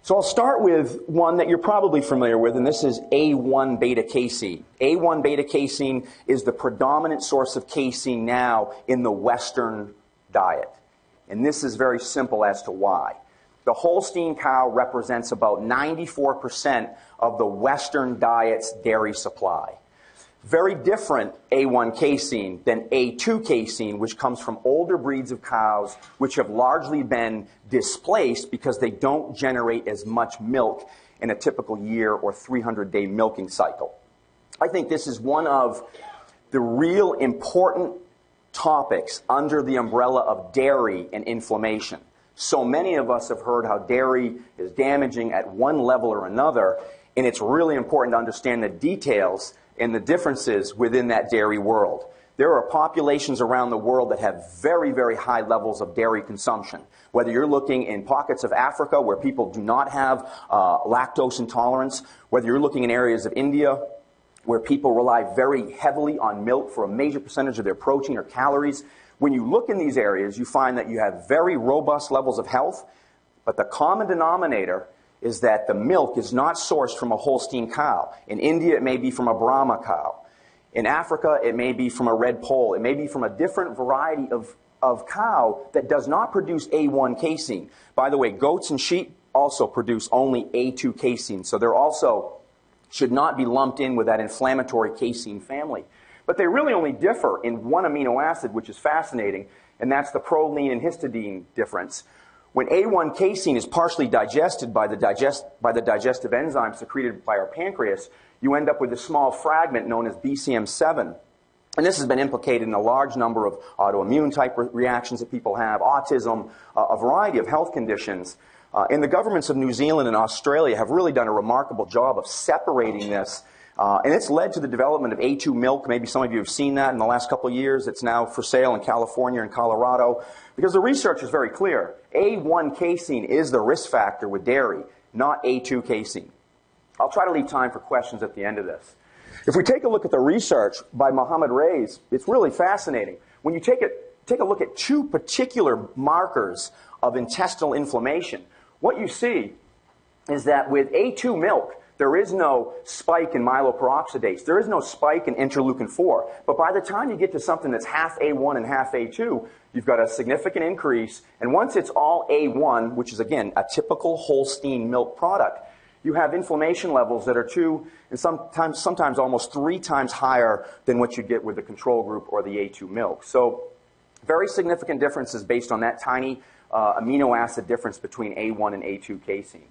So I'll start with one that you're probably familiar with, and this is A1 beta casein. A1 beta casein is the predominant source of casein now in the Western diet. And this is very simple as to why. The Holstein cow represents about 94% of the Western diet's dairy supply. Very different A1 casein than A2 casein, which comes from older breeds of cows which have largely been displaced because they don't generate as much milk in a typical year or 300-day milking cycle. I think this is one of the real important topics under the umbrella of dairy and inflammation. So many of us have heard how dairy is damaging at one level or another, and it's really important to understand the details and the differences within that dairy world. There are populations around the world that have very, very high levels of dairy consumption. Whether you're looking in pockets of Africa where people do not have lactose intolerance, whether you're looking in areas of India where people rely very heavily on milk for a major percentage of their protein or calories, when you look in these areas, you find that you have very robust levels of health, but the common denominator is that the milk is not sourced from a Holstein cow. In India, it may be from a Brahma cow. In Africa, it may be from a red pole. It may be from a different variety of cow that does not produce A1 casein. By the way, goats and sheep also produce only A2 casein, so they're also should not be lumped in with that inflammatory casein family. But they really only differ in one amino acid, which is fascinating, and that's the proline and histidine difference. When A1 casein is partially digested by the digestive enzyme secreted by our pancreas, you end up with a small fragment known as BCM7. And this has been implicated in a large number of autoimmune type reactions that people have, autism, a variety of health conditions. And the governments of New Zealand and Australia have really done a remarkable job of separating this. And it's led to the development of A2 milk. Maybe some of you have seen that in the last couple of years. It's now for sale in California and Colorado. Because the research is very clear. A1 casein is the risk factor with dairy, not A2 casein. I'll try to leave time for questions at the end of this. If we take a look at the research by Mohammed Reis, it's really fascinating. When you take a look at two particular markers of intestinal inflammation, what you see is that with A2 milk, there is no spike in myeloperoxidase. There is no spike in interleukin-4. But by the time you get to something that's half A1 and half A2, you've got a significant increase. And once it's all A1, which is, again, a typical Holstein milk product, you have inflammation levels that are 2 and sometimes almost 3 times higher than what you get with the control group or the A2 milk. So very significant differences based on that tiny amino acid difference between A1 and A2 casein.